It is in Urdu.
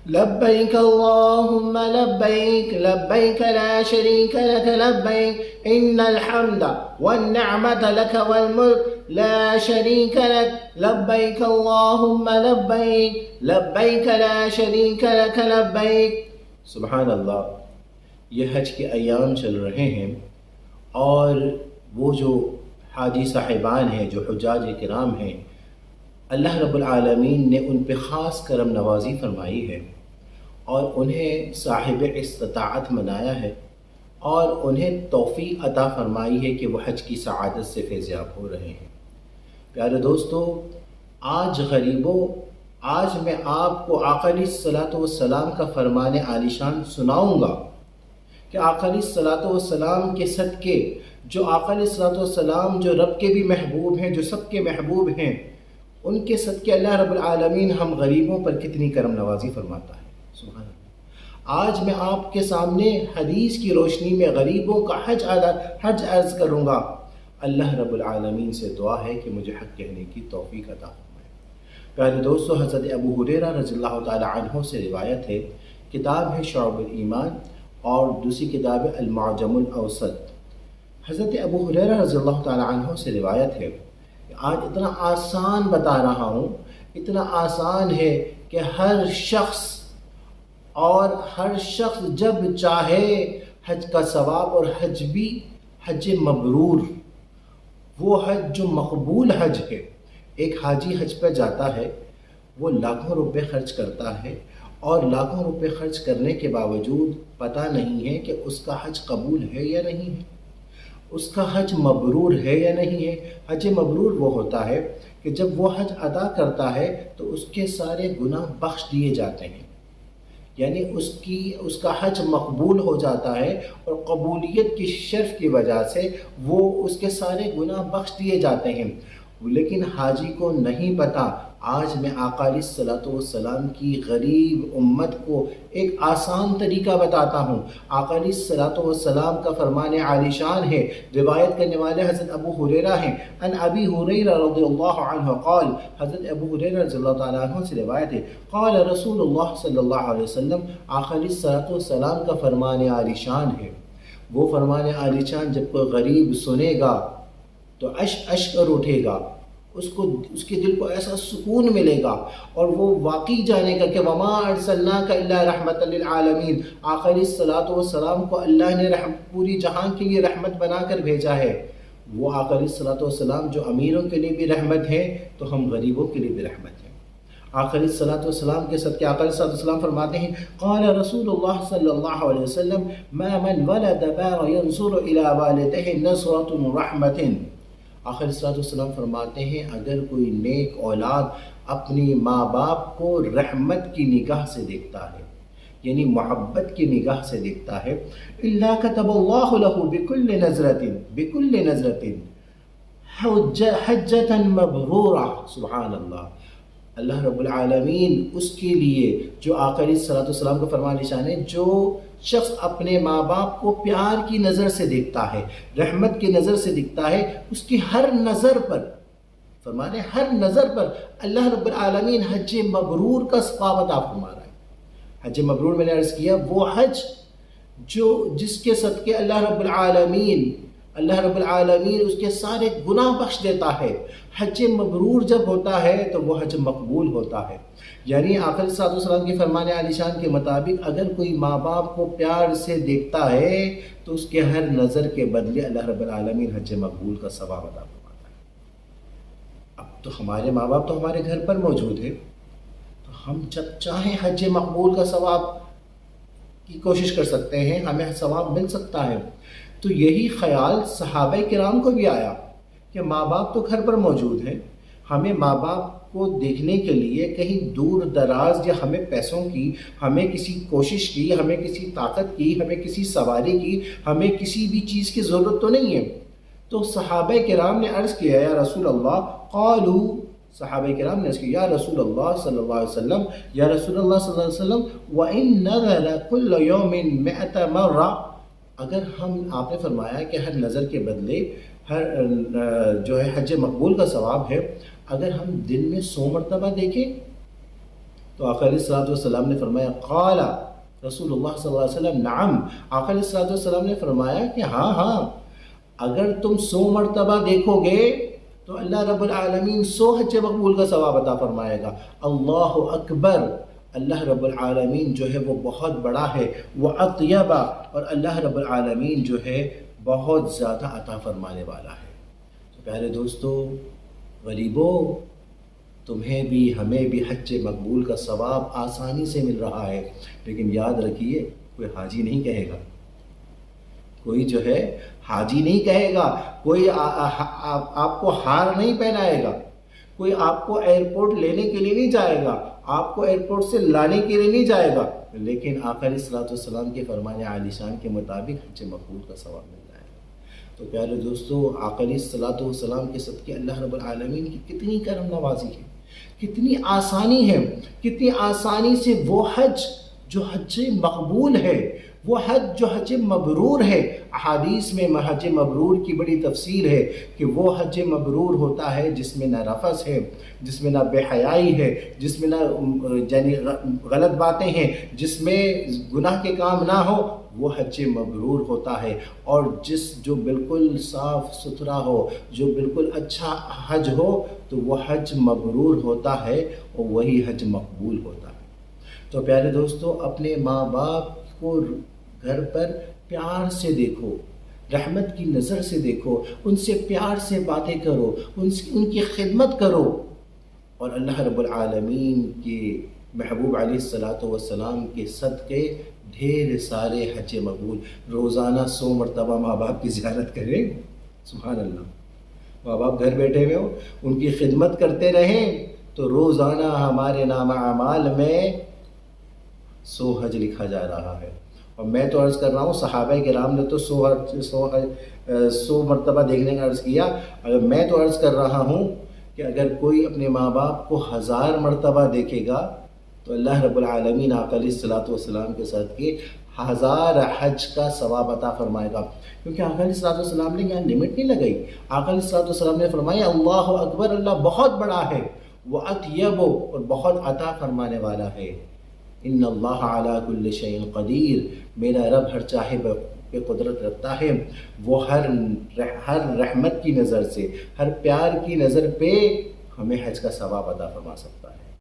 لبيك اللهم لبيك لبيك لا شريك لك لبيك إن الحمد والنعمة لك والملك لا شريك لك لبيك اللهم لبيك لبيك لا شريك لك لبيك. سبحان اللہ. یہ حج کے ایام چل رہے ہیں اور وہ جو حاجی صاحبان ہیں، جو حجاج کرام ہیں، اللہ رب العالمین نے ان پہ خاص کرم نوازی فرمائی ہے اور انہیں صاحب استطاعت بنایا ہے اور انہیں توفیق عطا فرمائی ہے کہ وہ حج کی سعادت سے فیضیاب ہو رہے ہیں. پیارے دوستو، آج غریبوں، آج میں آپ کو آقا علیہ الصلوۃ والسلام کا فرمان عالی شان سناؤں گا کہ آقا علیہ الصلوۃ والسلام کے صدقے، جو آقا علیہ الصلوۃ والسلام جو رب کے بھی محبوب ہیں، جو سب کے محبوب ہیں، ان کے صدقے اللہ رب العالمین ہم غریبوں پر کتنی کرم نوازی فرماتا ہے. سبحان اللہ. آج میں آپ کے سامنے حدیث کی روشنی میں غریبوں کا حج عرض کروں گا. اللہ رب العالمین سے دعا ہے کہ مجھے حق کہنے کی توفیق عطا فرمائے. پیارے دوستو، حضرت ابو ہریرہ رضی اللہ تعالی عنہ سے روایت ہے، کتاب ہے شعب الایمان اور دوسری کتاب ہے المعجم الاوسط. حضرت ابو ہریرہ رضی اللہ تعالی عنہ سے روایت ہے کہ آج اتنا آسان بتا رہا ہوں، اتنا آسان ہے کہ ہر شخص جب چاہے حج کا ثواب، اور حج بھی حج مبرور، وہ حج جو مقبول حج ہے. ایک حاجی حج پہ جاتا ہے، وہ لاکھوں روپے خرچ کرتا ہے اور لاکھوں روپے خرچ کرنے کے باوجود پتہ نہیں ہے کہ اس کا حج قبول ہے یا نہیں ہے، اس کا حج مبرور ہے یا نہیں ہے. حج مبرور وہ ہوتا ہے کہ جب وہ حج ادا کرتا ہے تو اس کے سارے گناہ بخش دیے جاتے ہیں، یعنی اس کا حج مقبول ہو جاتا ہے اور قبولیت کی شرف کی وجہ سے وہ اس کے سارے گناہ بخش دیے جاتے ہیں. لیکن حاجی کو نہیں پتہ. آج میں آقا علیہ الصلوۃ والسلام کی غریب امت کو ایک آسان طریقہ بتاتا ہوں. آقا علیہ الصلوۃ والسلام کا فرمان عالی شان ہے. روایت کرنے والے حضرت ابو ہریرہ ہیں. ان ابی ہریرہ رضی اللہ عنہ قال، حضرت ابو ہریرہ رضی اللہ تعالیٰ عنہ سے روایت ہے، قال رسول اللہ صلی اللہ علیہ وسلم، آقا علیہ الصلوۃ والسلام کا فرمان عالی شان ہے. وہ فرمان عالی شان جب کوئی غریب سنے گا تو اشک کر اٹھے گا، اس کے دل کو ایسا سکون ملے گا اور وہ واقعی جانے گا کہ وما ارسلناک الا رحمت للعالمین. آقا علیہ الصلوۃ والسلام کو اللہ نے پوری جہان کے لیے رحمت بنا کر بھیجا ہے. وہ آقا علیہ الصلوۃ والسلام جو امیروں کے لیے بھی رحمت ہیں تو ہم غریبوں کے لیے بھی رحمت ہیں. آقا علیہ الصلوۃ والسلام کے صدقے آقا علیہ الصلوۃ والسلام فرماتے ہیں، قال رسول اللہ صلی اللہ علیہ وسلم، ما من ولد بار ينظر الى والده نظرة رحمة. آقا علیہ الصلوۃ والسلام فرماتے ہیں، اگر کوئی نیک اولاد اپنی ماں باپ کو رحمت کی نگاہ سے دیکھتا ہے، یعنی محبت کی نگاہ سے دیکھتا ہے، الا كتب الله له بكل نظرة حجة مبرورة. سبحان اللہ. اللہ رب العالمین اس کے لیے، جو آقا علیہ الصلوۃ والسلام کا فرمان نشان ہے، جو شخص اپنے ماں باپ کو پیار کی نظر سے دیکھتا ہے، رحمت کی نظر سے دیکھتا ہے، اس کی ہر نظر پر، فرمانے ہر نظر پر اللہ رب العالمین حج مبرور کا ثواب عطا فرما رہا ہے. حج مبرور میں نے عرض کیا، وہ حج جس کے صدقے اللہ رب العالمین اس کے سارے گناہ بخش دیتا ہے. حج مبرور جب ہوتا ہے تو وہ حج مقبول ہوتا ہے. یعنی آقا علیہ الصلوۃ والسلام کے فرمان عالی شان کے مطابق اگر کوئی ماں باپ کو پیار سے دیکھتا ہے تو اس کے ہر نظر کے بدلے اللہ رب العالمین حج مقبول کا ثواب عطا فرماتا ہے. اب تو ہمارے ماں باپ تو ہمارے گھر پر موجود ہے، تو ہم جب چاہیں حج مقبول کا ثواب کی کوشش کر سکتے ہیں، ہمیں ثواب مل سکتا ہے. تو یہی خیال صحابہ کرام کو بھی آیا کہ ماں باپ تو گھر پر موجود ہیں، ہمیں ماں باپ کو دیکھنے کے لیے کہیں دور دراز یا ہمیں پیسوں کی، ہمیں کسی کوشش کی، ہمیں کسی طاقت کی، ہمیں کسی سواری کی، ہمیں کسی بھی چیز کی ضرورت تو نہیں ہے. تو صحابہ کرام نے عرض کیا، یا رسول اللہ، قالوا، صحابہ کرام نے عرض کیا، یا رسول اللہ صلی اللہ علیہ وسلم، یا رسول اللہ صلی اللہ علیہ وسلم، وَإِن نَذَرَ كُلَّ يَوْمٍ مِئَةَ مَرَّةٍ. اگر آپ نے فرمایا کہ ہر نظر کے بدلے جو ہے حج مقبول کا ثواب ہے، اگر ہم دن میں 100 مرتبہ دیکھیں تو آقا علیہ الصلوۃ والسلام نے فرمایا قال رسول اللہ صلی اللہ علیہ وسلم نعم، آقا علیہ الصلوۃ والسلام نے فرمایا کہ ہاں ہاں، اگر تم 100 مرتبہ دیکھو گے تو اللہ رب العالمین 100 حج مقبول کا ثواب عطا فرمائے گا۔ اللہ اکبر، اللہ رب العالمین جو ہے وہ بہت بڑا ہے، وہ اطیبہ، اور اللہ رب العالمین جو ہے بہت زیادہ عطا فرمانے والا ہے۔ تو پیارے دوستو، غریبوں، تمہیں بھی ہمیں بھی حج مقبول کا ثواب آسانی سے مل رہا ہے، لیکن یاد رکھیے کوئی حاجی نہیں کہے گا، کوئی جو ہے حاجی نہیں کہے گا، کوئی آپ کو ہار نہیں پہنائے گا، کوئی آپ کو ایئرپورٹ لینے کے لیے نہیں جائے گا، آپ کو ایئرپورٹ سے لانے کے لیے نہیں جائے گا، لیکن آقا علیہ الصلوۃ والسلام کے فرمان عالی شان کے مطابق حج مقبول کا ثواب مل جائے گا۔ تو پیارے دوستو، آقا علیہ الصلوۃ والسلام کے صدقے اللہ رب العالمین کی کتنی کرم نوازی ہے، کتنی آسانی ہے، کتنی آسانی سے وہ حج جو حج مقبول ہے، وہ حج جو حج مبرور ہے۔ احادیث میں حج مبرور کی بڑی تفصیل ہے کہ وہ حج مبرور ہوتا ہے جس میں نہ رفث ہے، جس میں نہ بے حیائی ہے، جس میں نہ یعنی غلط باتیں ہیں، جس میں گناہ کے کام نہ ہو، وہ حج مبرور ہوتا ہے۔ اور جو بالکل صاف ستھرا ہو، جو بالکل اچھا حج ہو، تو وہ حج مبرور ہوتا ہے اور وہی حج مقبول ہوتا ہے۔ تو پیارے دوستو، اپنے ماں باپ کو گھر پر پیار سے دیکھو، رحمت کی نظر سے دیکھو، ان سے پیار سے باتیں کرو، ان کی خدمت کرو، اور اللہ رب العالمین کے محبوب علیہ الصلوۃ والسلام کے صدقے ڈھیر سارے حج مقبول۔ روزانہ 100 مرتبہ ماں باپ کی زیارت کریں، سبحان اللہ۔ ماں باپ گھر بیٹھے ہوئے ہو، ان کی خدمت کرتے رہیں تو روزانہ ہمارے نامہ اعمال میں 100 حج لکھا جا رہا ہے۔ اور میں تو عرض کر رہا ہوں، صحابہ کرام نے تو 100 مرتبہ دیکھنے کا عرض کیا، اگر میں تو عرض کر رہا ہوں کہ اگر کوئی اپنے ماں باپ کو 1000 مرتبہ دیکھے گا تو اللہ رب العالمین آقا علیہ الصلوۃ والسلام کے صدقے 1000 حج کا ثواب عطا فرمائے گا، کیونکہ آقا علیہ الصلوۃ والسلام نے یہاں لمٹ نہیں لگائی۔ آقا علیہ الصلوۃ والسلام نے فرمایا اللہ اکبر، اللہ بہت بڑا ہے، وہ اطیب، اور بہت عطا فرمانے والا ہے۔ ان اللہ علی کل شیء قدیر، میرا رب ہر چاہے پہ قدرت رکھتا ہے، وہ ہر رحمت کی نظر سے، ہر پیار کی نظر پہ ہمیں حج کا ثواب عطا فرما سکتا ہے۔